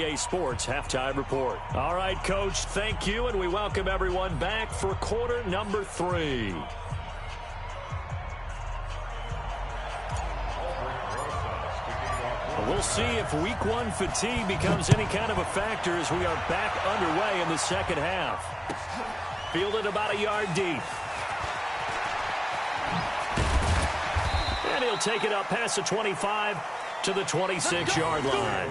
BA Sports Halftime Report. All right, Coach, thank you, and we welcome everyone back for quarter number 3. We'll see if week 1 fatigue becomes any kind of a factor as we are back underway in the second half. Fielded about a yard deep. And he'll take it up past the 25 to the 26-yard line.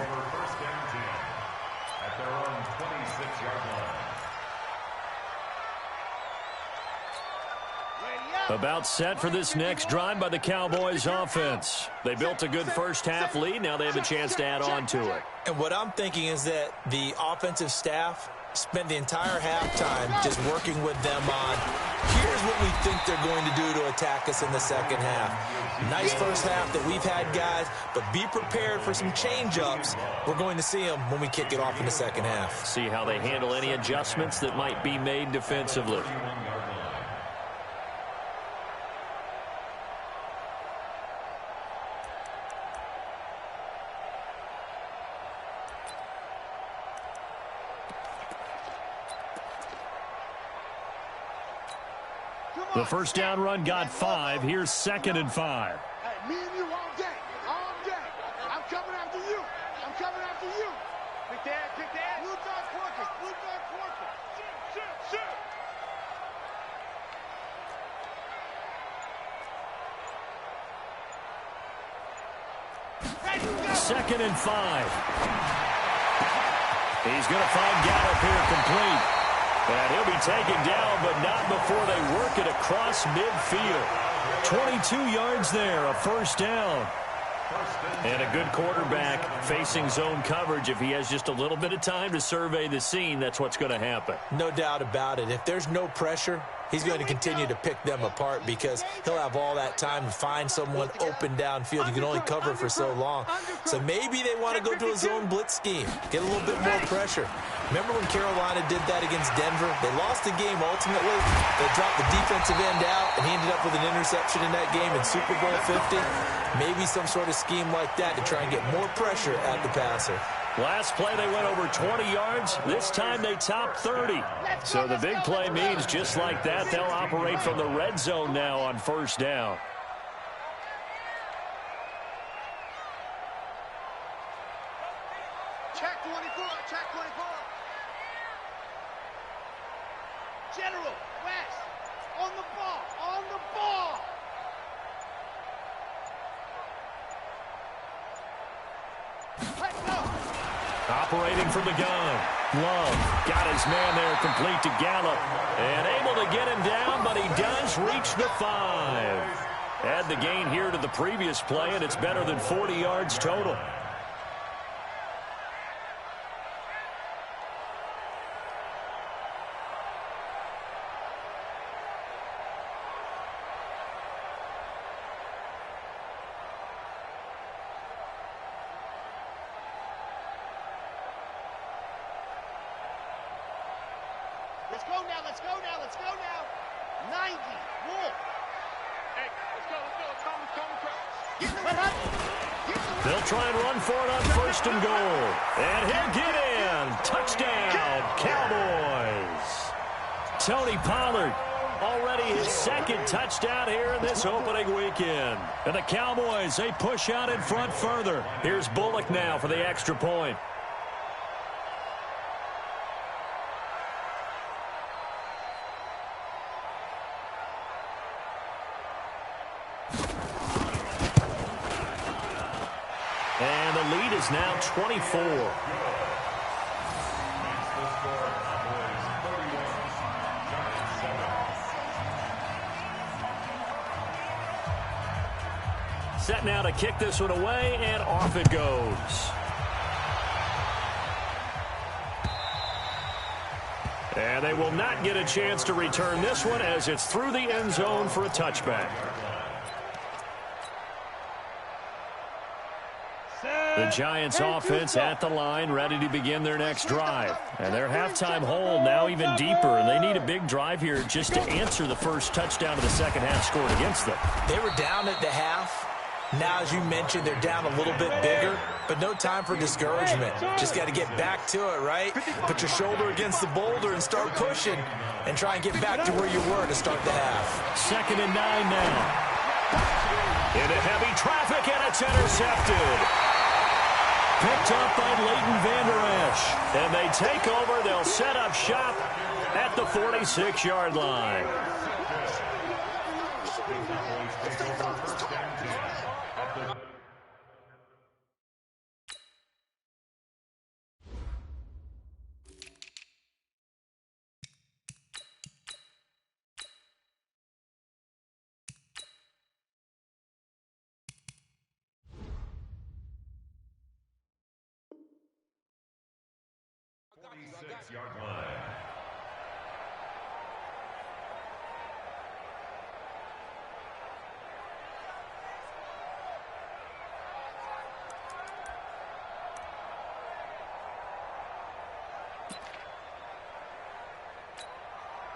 About set for this next drive by the Cowboys offense. They built a good first half lead. Now they have a chance to add on to it. And what I'm thinking is that the offensive staff spent the entire halftime just working with them on, here's what we think they're going to do to attack us in the second half. Nice first half that we've had, guys, but be prepared for some change-ups. We're going to see them when we kick it off in the second half. See how they handle any adjustments that might be made defensively. The first down run got 5. Here's 2nd and 5. Hey, me and you all day. All day. I'm coming after you. I'm coming after you. Kick that, kick that. Blue dog quarter. Blue dog quarter. Shoot, shoot, shoot. 2nd and 5. He's going to find Gallup here complete. And he'll be taken down, but not before they work it across midfield. 22 yards there, a first down. And a good quarterback facing zone coverage. If he has just a little bit of time to survey the scene, that's what's going to happen. No doubt about it. If there's no pressure, he's going to continue to pick them apart because he'll have all that time to find someone open downfield. You can only cover for so long. So maybe they want to go to a zone blitz scheme, get a little bit more pressure. Remember when Carolina did that against Denver? They lost the game ultimately. They dropped the defensive end out, and he ended up with an interception in that game in Super Bowl 50. Maybe some sort of scheme like that to try and get more pressure at the passer. Last play, they went over 20 yards. This time, they topped 30. So the big play means just like that, they'll operate from the red zone now on first down. Check 24, check 24. General, West, on the ball, on the ball. Let's go. Operating from the gun. Love got his man there complete to Gallup. And able to get him down, but he does reach the 5. Add the gain here to the previous play, and it's better than 40 yards total. Let's go now, let's go now, let's go now. 90, Wolf. Hey, let's go, They'll try and run for it on first and goal. And he'll get in. Touchdown, Cowboys. Tony Pollard, already his 2nd touchdown here in this opening weekend. And the Cowboys, they push out in front further. Here's Bullock now for the extra point. And the lead is now 24. Set now to kick this one away, and off it goes. And they will not get a chance to return this one as it's through the end zone for a touchback. The Giants offense at the line, ready to begin their next drive. And their halftime hole now even deeper, and they need a big drive here just to answer the first touchdown of the second half scored against them. They were down at the half, Now, as you mentioned, they're down a little bit bigger, but no time for discouragement. Just got to get back to it, right? Put your shoulder against the boulder and start pushing and try and get back to where you were to start the half. 2nd and 9 now. Into heavy traffic, and it's intercepted. Picked up by Leighton Vander Esch. And they take over. They'll set up shop at the 46-yard line. Yard line.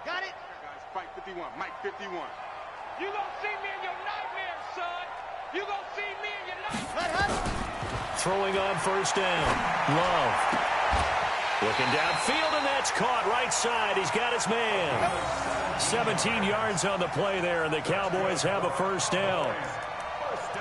Got it? Guys, fight 51, Mike 51. You gonna see me in your nightmares, son. You gonna see me in your nightmares. Throwing on 1st down. Love. Looking downfield, and that's caught right side. He's got his man. 17 yards on the play there, and the Cowboys have a 1st down.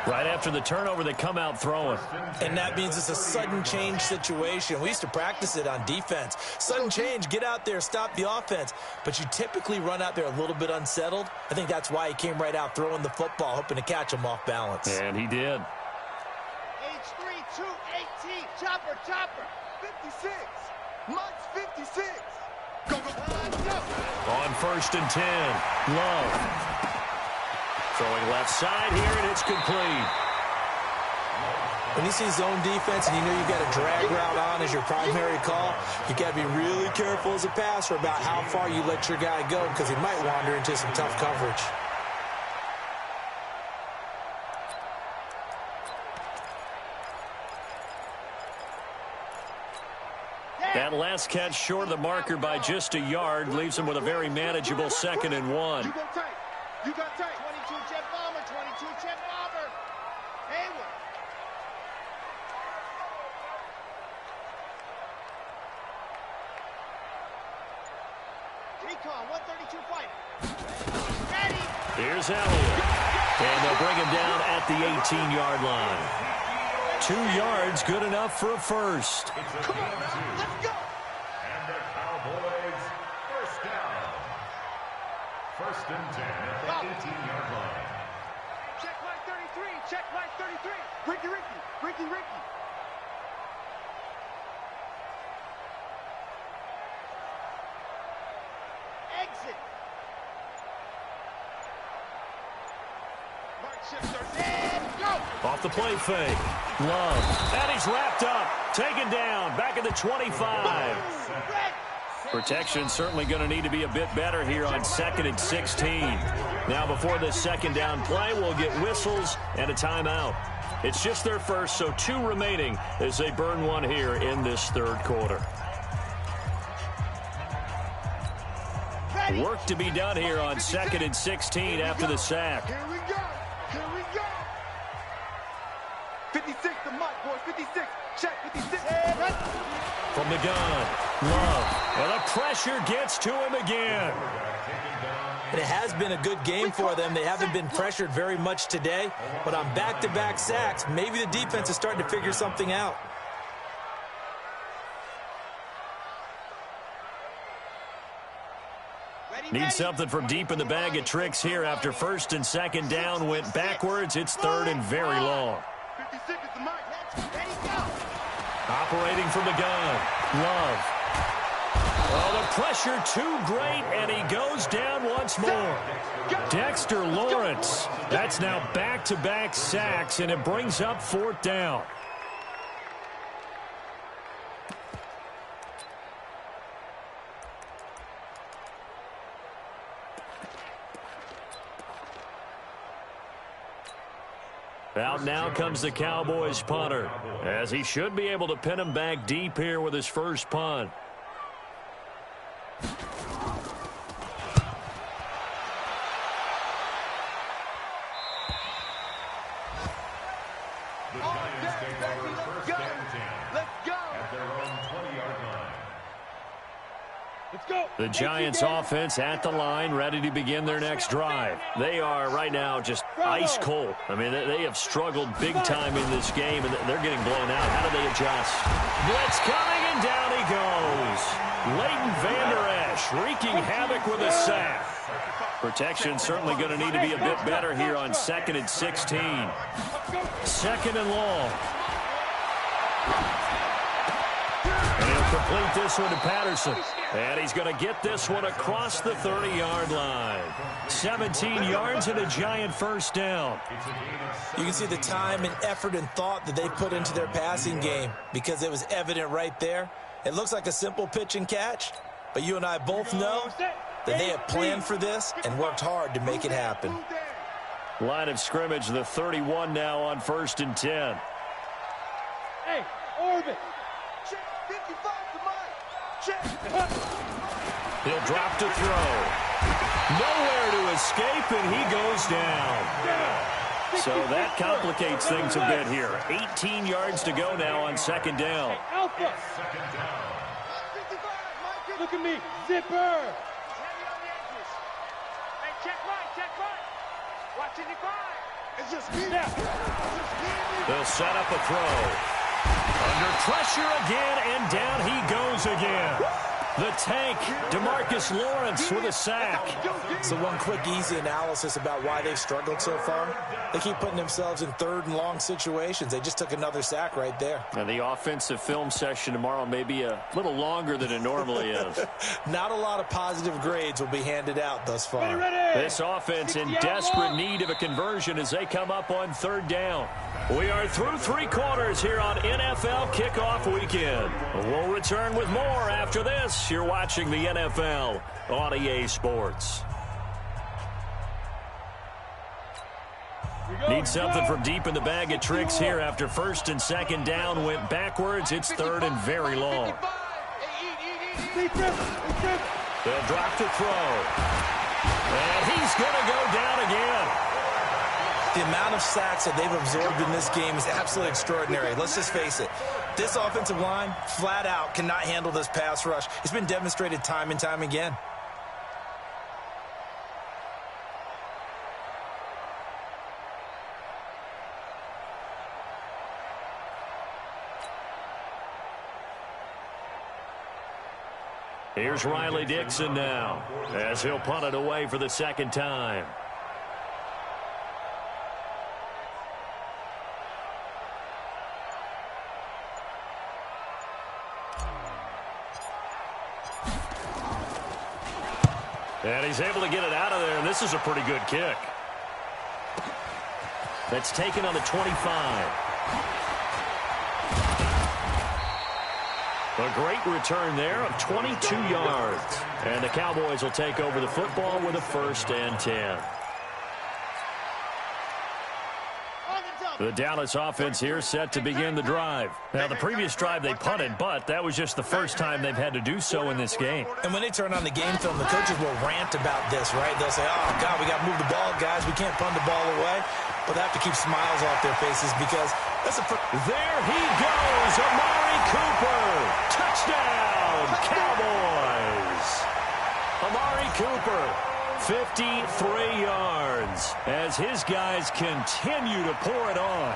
Right after the turnover, they come out throwing. And that means it's a sudden change situation. We used to practice it on defense. Sudden change, get out there, stop the offense. But you typically run out there a little bit unsettled. I think that's why he came right out throwing the football, hoping to catch him off balance. And he did. H3, 218, chopper, 56. Mike's 56. Go. On 1st and 10, Love. Throwing left side here, and it's complete. When you see zone defense and you know you've got a drag route on as your primary call, you got to be really careful as a passer about how far you let your guy go because he might wander into some tough coverage. That last catch short of the marker by just a yard leaves him with a very manageable 2nd and 1. You go tight. You got tight. 22 jet bomber, 22 jet bomber. Hayward. Recon, 132 fighter. Ready. Here's Elliott. And they'll bring him down at the 18-yard line. 2 yards, good enough for a 1st. Come on, let's go. And the Cowboys 1st down. 1st and 10 at the 18-yard line. Check line 33. Check line 33. Ricky. Exit. Mark shifter. And go. Off the play fake. Love. And he's wrapped up. Taken down. Back at the 25. Protection certainly going to need to be a bit better here on 2nd and 16. Now before this 2nd down play, we'll get whistles and a timeout. It's just their first, so 2 remaining as they burn one here in this 3rd quarter. Work to be done here on 2nd and 16 after the sack. Here we go. 56 to Mike, boys. 56. Check 56. From the gun, Love. And the pressure gets to him again. And it has been a good game for them. They haven't been pressured very much today. But on back-to-back sacks, maybe the defense is starting to figure something out. Need something from deep in the bag of tricks here after 1st and 2nd down went backwards. It's 3rd and very long. 56 is the Mike. Ready, go. Operating from the gun, Love. Oh, the pressure too great, and he goes down once more. Dexter Lawrence. That's now back-to-back sacks, and it brings up 4th down. Out now comes the Cowboys punter, as he should be able to pin him back deep here with his first punt. The Giants offense at the line, ready to begin their next drive. They are right now just ice cold. I mean, they have struggled big time in this game, and they're getting blown out. How do they adjust? Blitz coming, and down he goes. Leighton Vander Esch wreaking havoc with a sack. Protection certainly going to need to be a bit better here on 2nd and 16. 2nd and long. And he'll complete this one to Patterson. And he's going to get this one across the 30-yard line. 17 yards and a Giant first down. You can see the time and effort and thought that they put into their passing game because it was evident right there. It looks like a simple pitch and catch, but you and I both know that they have planned for this and worked hard to make it happen. Line of scrimmage, the 31 now on 1st and 10. Hey, orbit. Check 55 to mine. Check. He'll drop to throw. Nowhere to escape, and he goes down. So that complicates things a bit here. 18 yards to go now on 2nd down. Alpha. Look at me. Zipper. Check right. Watch it, it's just me. They'll set up a throw. Under pressure again, and down he goes again. The tank, DeMarcus Lawrence with a sack. So one quick, easy analysis about why they've struggled so far. They keep putting themselves in 3rd and long situations. They just took another sack right there. Now the offensive film session tomorrow may be a little longer than it normally is. Not a lot of positive grades will be handed out thus far. This offense in desperate need of a conversion as they come up on 3rd down. We are through 3 quarters here on NFL Kickoff Weekend. We'll return with more after this. You're watching the NFL on EA Sports. Need something from deep in the bag of tricks here after 1st and 2nd down went backwards. It's 3rd and very long. They'll drop to throw. And he's going to go down again. The amount of sacks that they've absorbed in this game is absolutely extraordinary. Let's just face it. This offensive line, flat out, cannot handle this pass rush. It's been demonstrated time and time again. Here's Riley Dixon now as he'll punt it away for the 2nd time. And he's able to get it out of there, and this is a pretty good kick. That's taken on the 25. A great return there of 22 yards. And the Cowboys will take over the football with a 1st and 10. The Dallas offense here set to begin the drive. Now, the previous drive they punted, but that was just the first time they've had to do so in this game. And when they turn on the game film, the coaches will rant about this, right? They'll say, oh, God, we got to move the ball, guys. We can't punt the ball away. But they have to keep smiles off their faces because that's a... There he goes, Amari Cooper. Touchdown, Cowboys. Amari Cooper, 53 yards as his guys continue to pour it on.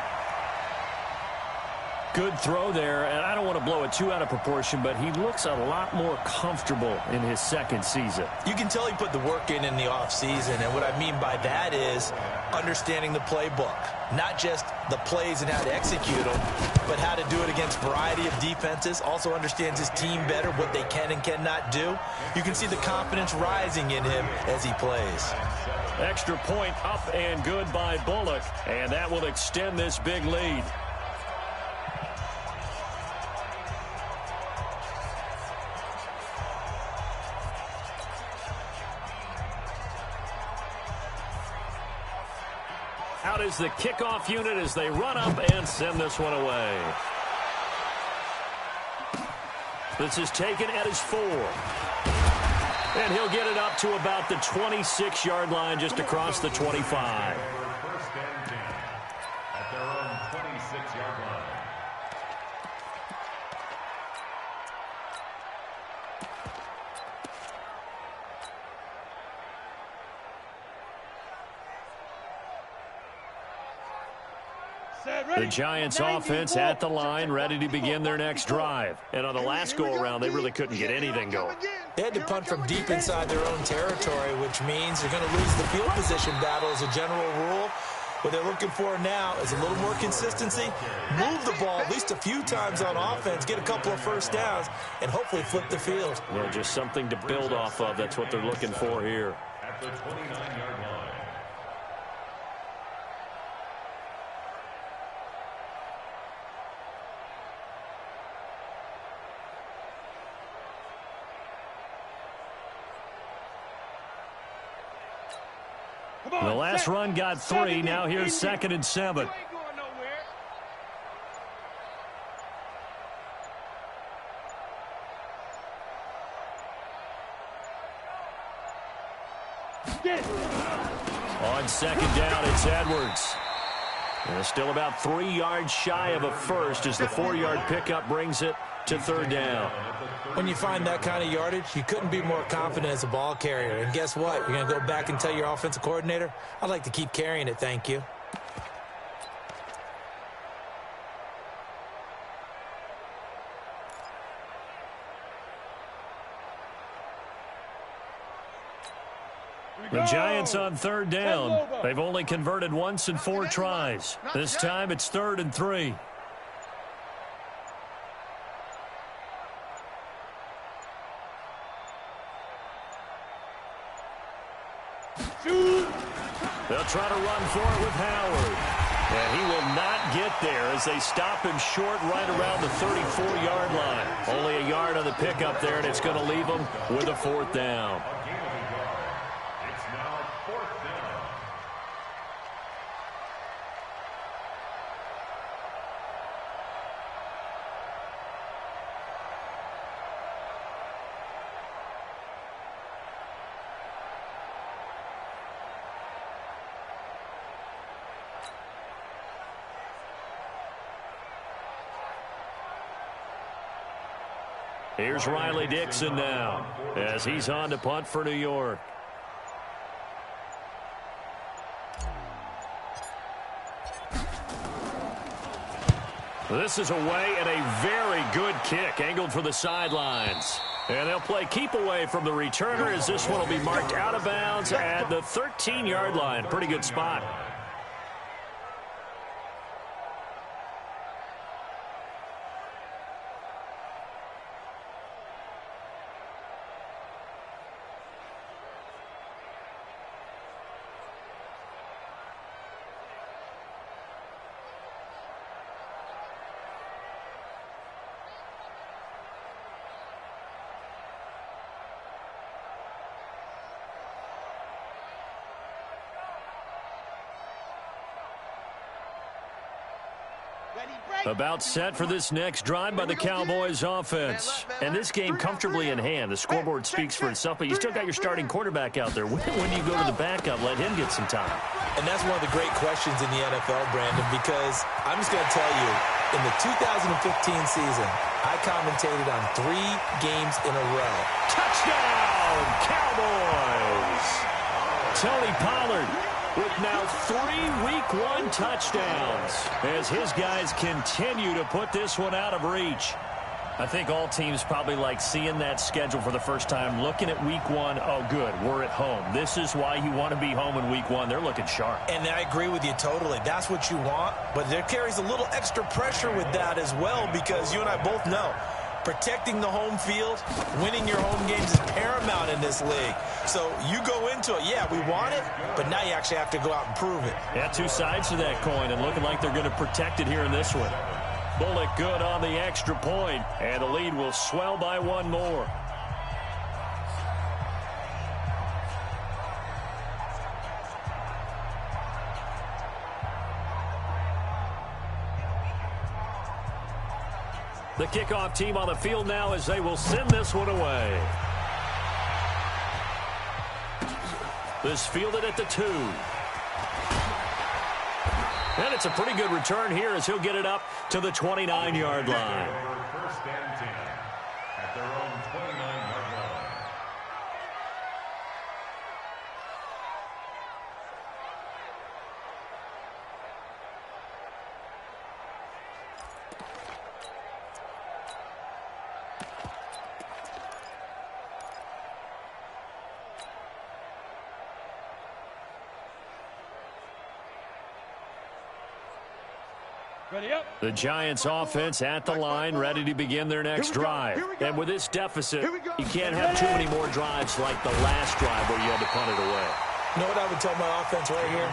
Good throw there, and I don't want to blow it too out of proportion, but he looks a lot more comfortable in his 2nd season. You can tell he put the work in the offseason, and what I mean by that is understanding the playbook. Not just the plays and how to execute them, but how to do it against a variety of defenses. Also understands his team better, what they can and cannot do. You can see the confidence rising in him as he plays. Extra point up and good by Bullock, and that will extend this big lead. Out is the kickoff unit as they run up and send this one away. This is taken at his 4. And he'll get it up to about the 26-yard line just across the 25. 1st and 10 at their own 26-yard line. The Giants offense at the line, ready to begin their next drive. And on the last go-around, they really couldn't get anything going. They had to punt from deep inside their own territory, which means they're going to lose the field position battle as a general rule. What they're looking for now is a little more consistency, move the ball at least a few times on offense, get a couple of first downs, and hopefully flip the field. Well, just something to build off of. That's what they're looking for here. At the 29-yard line. The last run got 3. Now here's 2nd and 7. On 2nd down, it's Edwards. And still about 3 yards shy of a first as the 4-yard pickup brings it to 3rd down. When you find that kind of yardage, you couldn't be more confident as a ball carrier. And guess what? You're going to go back and tell your offensive coordinator, I'd like to keep carrying it, thank you. The Giants on 3rd down. They've only converted once in 4 tries. This time it's 3rd and 3. They'll try to run for it with Howard. And he will not get there as they stop him short right around the 34-yard line. Only a yard on the pickup there, and it's going to leave him with a 4th down. It's now 4th down. Here's Riley Dixon now as he's on to punt for New York. This is away and a very good kick angled for the sidelines. And they'll play keep away from the returner as this one will be marked out of bounds at the 13-yard line. Pretty good spot. About set for this next drive by the Cowboys offense. And this game comfortably in hand. The scoreboard speaks for itself, but you still got your starting quarterback out there. When do you go to the backup? Let him get some time. And that's one of the great questions in the NFL, Brandon, because I'm just going to tell you, in the 2015 season, I commentated on 3 games in a row. Touchdown, Cowboys! Tony Pollard with now 3 Week 1 touchdowns as his guys continue to put this one out of reach. I think all teams probably like seeing that schedule for the first time, looking at Week 1. Oh, good, we're at home. This is why you want to be home in Week 1. They're looking sharp. And I agree with you totally. That's what you want, but there carries a little extra pressure with that as well because you and I both know protecting the home field, winning your home games is paramount in this league. So you go into it, yeah, we want it, but now you actually have to go out and prove it. Yeah, 2 sides to that coin, and looking like they're going to protect it here in this one. Bullock good on the extra point, and the lead will swell by 1 more. The kickoff team on the field now as they will send this one away. This fielded at the 2. And it's a pretty good return here as he'll get it up to the 29-yard line. First and 10 at their own 29-yard line. The Giants offense at the line, ready to begin their next drive. And with this deficit, you can't have too many more drives like the last drive where you had to punt it away. You know what I would tell my offense right here?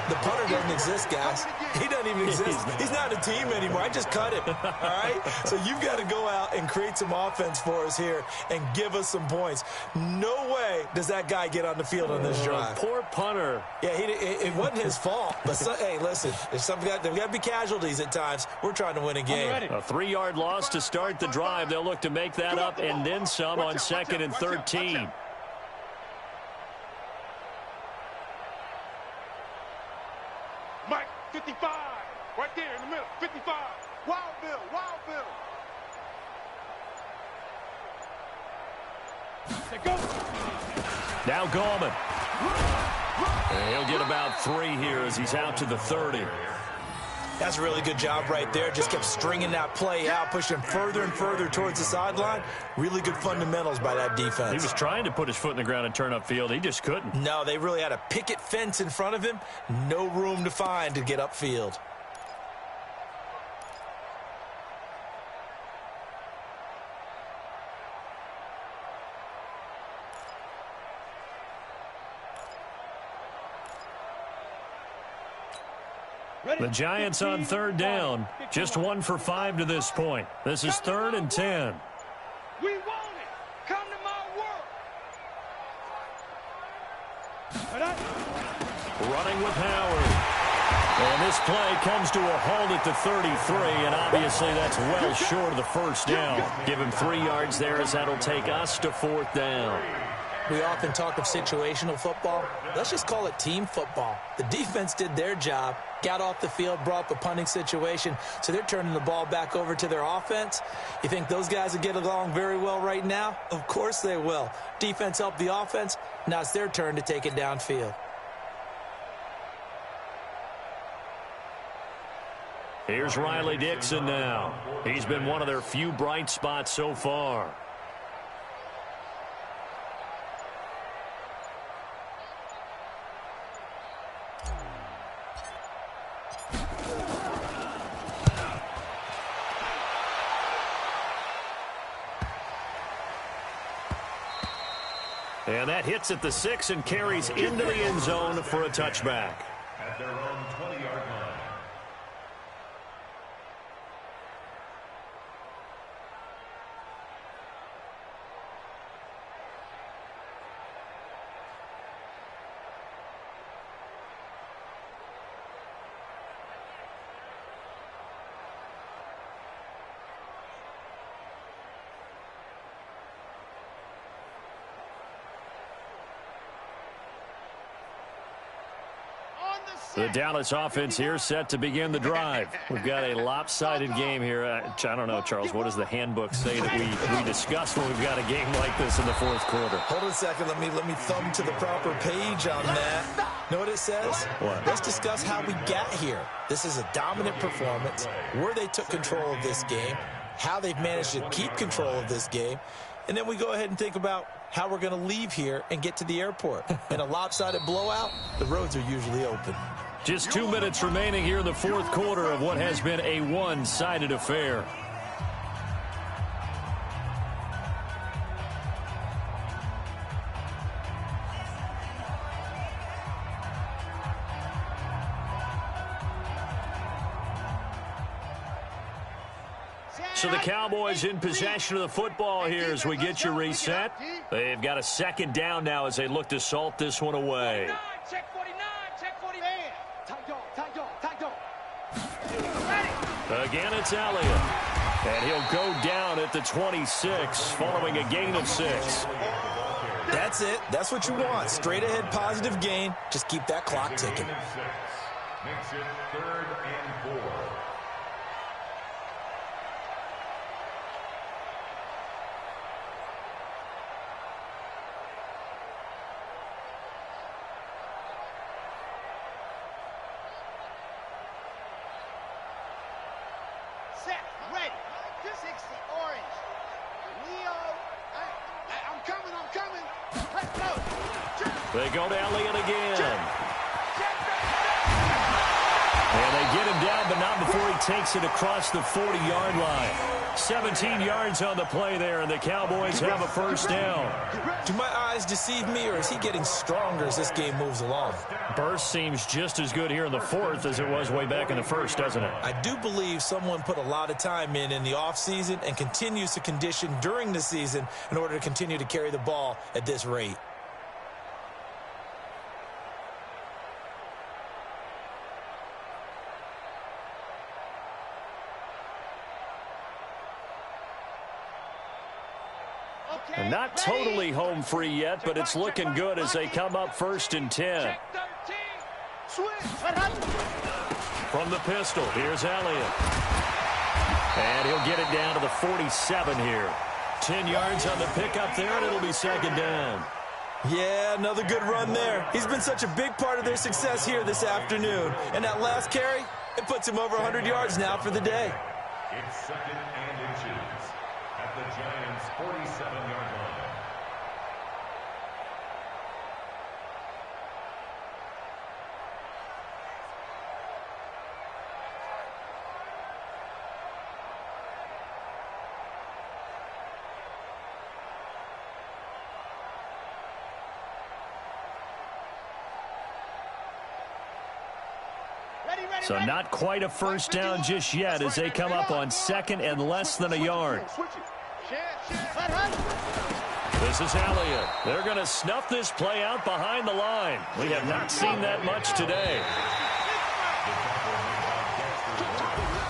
The punter doesn't exist, guys. He doesn't even exist. He's not a team anymore. I just cut him, all right? So you've got to go out and create some offense for us here and give us some points. No way does that guy get on the field on this drive. Poor punter. Yeah, it wasn't his fault. But, hey, listen, there's got to be casualties at times. We're trying to win a game. A 3-yard loss to start the drive. They'll look to make that up and then some on 2nd and 13. Mike, 55. Right there in the middle. 55. Wild Bill. Wild Bill. Now Gallman. And he'll get about 3 here as he's out to the 30. That's a really good job right there. Just kept stringing that play out, pushing further and further towards the sideline. Really good fundamentals by that defense. He was trying to put his foot in the ground and turn upfield. He just couldn't. No, they really had a picket fence in front of him. No room to find to get upfield. The Giants on 3rd down. Just 1 for 5 to this point. This is 3rd and 10. We want it. Come to my work. Running with Howard. And this play comes to a halt at the 33, and obviously that's well short of the first down. Give him 3 yards there as that'll take us to 4th down. We often talk of situational football. Let's just call it team football. The defense did their job, got off the field, brought up a punting situation, so they're turning the ball back over to their offense. You think those guys will get along very well right now? Of course they will. Defense helped the offense. Now it's their turn to take it downfield. Here's Riley Dixon now. He's been one of their few bright spots so far. And that hits at the 6 and carries into the end zone for a touchback. At their own 20-yard line. The Dallas offense here set to begin the drive. We've got a lopsided game here. I don't know, Charles, what does the handbook say that we discuss when we've got a game like this in the 4th quarter? Hold on a second. Let me thumb to the proper page on that. Know what it says? What? Let's discuss how we got here. This is a dominant performance, where they took control of this game, how they've managed to keep control of this game, and then we go ahead and think about how we're going to leave here and get to the airport. In a lopsided blowout, the roads are usually open. Just 2 minutes remaining here in the 4th quarter of what has been a one-sided affair. So the Cowboys in possession of the football here as we get you reset. They've got a 2nd down now as they look to salt this one away. Check 49, check 49. Tight dog, tight dog, tight dog. Again, it's Elliott. And he'll go down at the 26 following a gain of 6. That's it. That's what you want. Straight ahead positive gain. Just keep that clock ticking. Makes it 3rd and 4. Set, ready. 60 orange. Leo. I'm coming, I'm coming. Let's go. They go to Elliott again. And they get him down, but not before he takes it across the 40-yard line. 17 yards on the play there, and the Cowboys have a first down. Do my eyes deceive me, or is he getting stronger as this game moves along? Burst seems just as good here in the fourth as it was way back in the first, doesn't it? I do believe someone put a lot of time in the offseason and continues to condition during the season in order to continue to carry the ball at this rate. And not totally home free yet, but it's looking good as they come up 1st and 10. From the pistol, here's Elliott. And he'll get it down to the 47 here. 10 yards on the pickup there, and it'll be 2nd down. Yeah, another good run there. He's been such a big part of their success here this afternoon. And that last carry, it puts him over 100 yards now for the day. It's 2nd and inches at the Giants' 47-yard line. So not quite a first down just yet as they come up on 2nd and less than a yard. This is Elliott. They're going to snuff this play out behind the line. We have not seen that much today.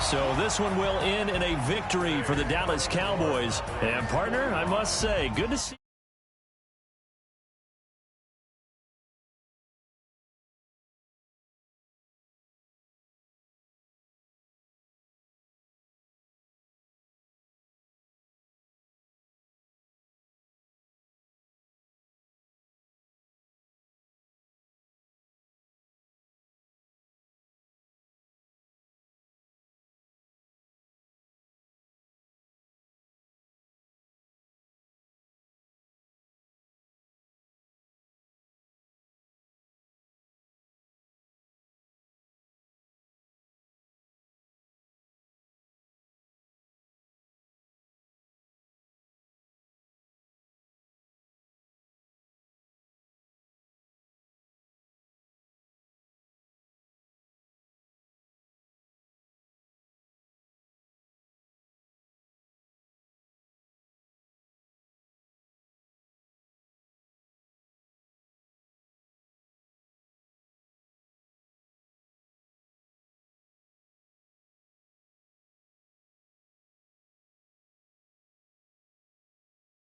So this one will end in a victory for the Dallas Cowboys. And partner, I must say, good to see.